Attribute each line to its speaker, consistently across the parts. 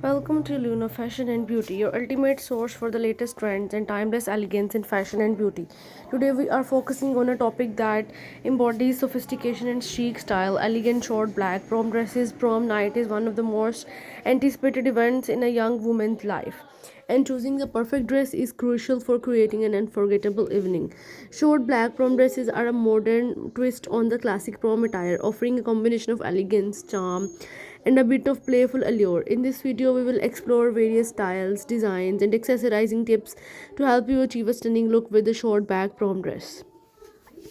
Speaker 1: Welcome to Luna Fashion and Beauty, your ultimate source for the latest trends and timeless elegance in fashion and beauty. Today we are focusing on a topic that embodies sophistication and chic style. Elegant short black prom dresses. Prom night is one of the most anticipated events in a young woman's life, and choosing the perfect dress is crucial for creating an unforgettable evening. Short black prom dresses are a modern twist on the classic prom attire, offering a combination of elegance, charm, and a bit of playful allure. In this video, we will explore various styles, designs, and accessorizing tips to help you achieve a stunning look with the short back prom dress.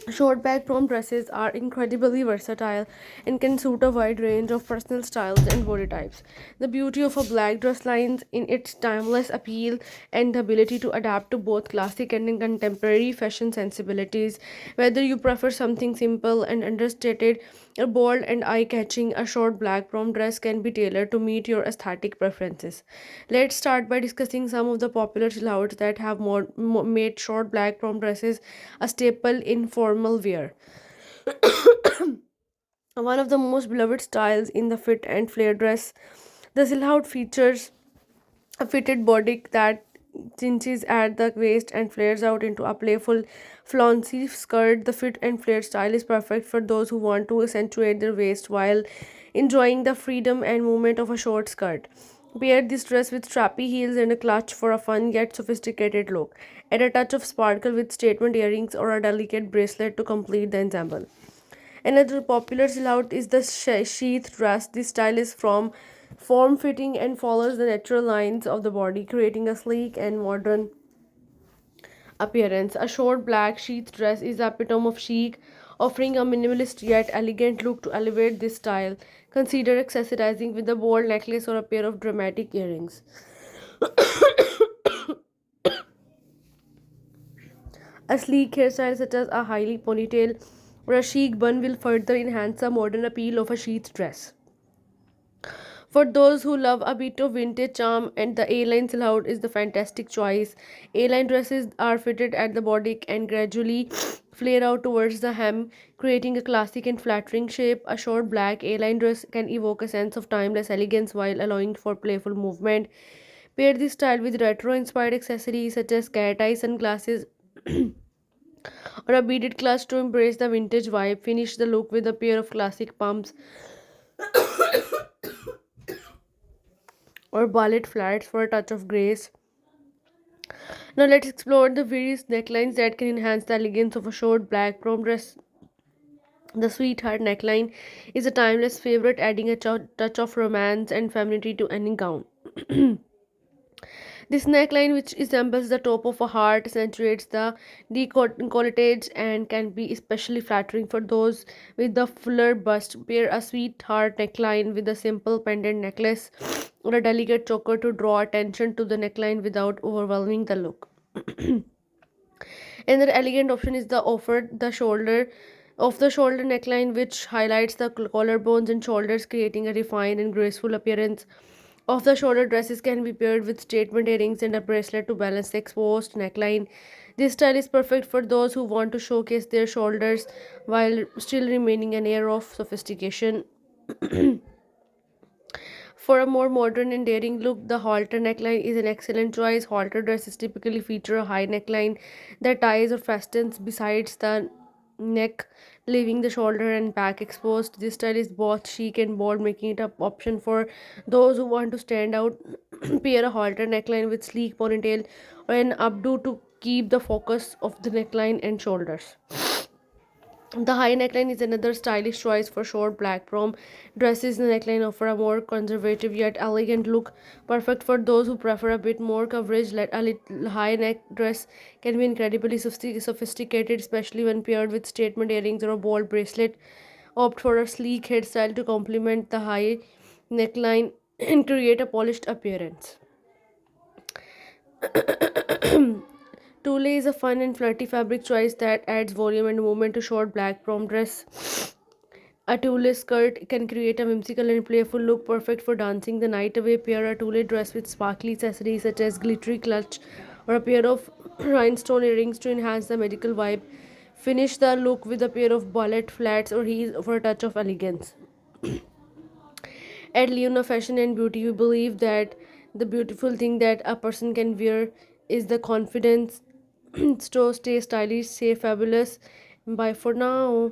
Speaker 1: Short back prom dresses are incredibly versatile and can suit a wide range of personal styles and body types. The beauty of a black dress lies in its timeless appeal and the ability to adapt to both classic and contemporary fashion sensibilities. Whether you prefer something simple and understated or bold and eye catching, a short black prom dress can be tailored to meet your aesthetic preferences. Let's start by discussing some of the popular silhouettes that have made short black prom dresses a staple in formal wear. One of the most beloved styles in the fit and flare dress, the silhouette features a fitted bodice that cinches at the waist and flares out into a playful, flouncy skirt. The fit and flare style is perfect for those who want to accentuate their waist while enjoying the freedom and movement of a short skirt. Pair this dress with strappy heels and a clutch for a fun yet sophisticated look. Add a touch of sparkle with statement earrings or a delicate bracelet to complete the ensemble. Another popular silhouette is the sheath dress. This style is from form fitting and follows the natural lines of the body, creating a sleek and modern appearance. A short black sheath dress is the epitome of chic, offering a minimalist yet elegant look to elevate this style. Consider accessorizing with a bold necklace or a pair of dramatic earrings. A sleek hairstyle such as a highly ponytail or a chic bun will further enhance the modern appeal of a sheath dress. For those who love a bit of vintage charm, and the A-line silhouette is the fantastic choice. A-line dresses are fitted at the body and gradually flare out towards the hem, creating a classic and flattering shape. A short black A-line dress can evoke a sense of timeless elegance while allowing for playful movement. Pair this style with retro-inspired accessories such as cat eye sunglasses or a beaded clutch to embrace the vintage vibe. Finish the look with a pair of classic pumps or ballet flats for a touch of grace. Now let's explore the various necklines that can enhance the elegance of a short black prom dress. The sweetheart neckline is a timeless favorite, adding a touch of romance and femininity to any gown. This neckline, which resembles the top of a heart, accentuates the decolletage and can be especially flattering for those with the fuller bust. Pair a sweetheart neckline with a simple pendant necklace or a delicate choker to draw attention to the neckline without overwhelming the look. Another elegant option is the offered the shoulder of the shoulder neckline, which highlights the collarbones and shoulders, creating a refined and graceful appearance. Off the shoulder dresses can be paired with statement earrings and a bracelet to balance the exposed neckline. This style is perfect for those who want to showcase their shoulders while still remaining an air of sophistication. For a more modern and daring look, the halter neckline is an excellent choice. Halter dresses typically feature a high neckline that ties or fastens besides the neck, leaving the shoulder and back exposed. This style is both chic and bold, making it an option for those who want to stand out. Pair a halter neckline with sleek ponytail or an updo to keep the focus of the neckline and shoulders. The high neckline is another stylish choice for short black prom dresses. The neckline offer a more conservative yet elegant look, perfect for those who prefer a bit more coverage. Let a little high neck dress can be incredibly sophisticated, especially when paired with statement earrings or a bold bracelet. Opt for a sleek hairstyle to complement the high neckline and create a polished appearance. Tulle is a fun and flirty fabric choice that adds volume and movement to short black prom dress. A tulle skirt can create a whimsical and playful look, perfect for dancing the night away. Pair a tulle dress with sparkly accessories such as glittery clutch or a pair of rhinestone earrings to enhance the magical vibe. Finish the look with a pair of ballet flats or heels for a touch of elegance. At Leona Fashion and Beauty, we believe that the beautiful thing that a person can wear is the confidence. So stay stylish, stay fabulous. Bye for now.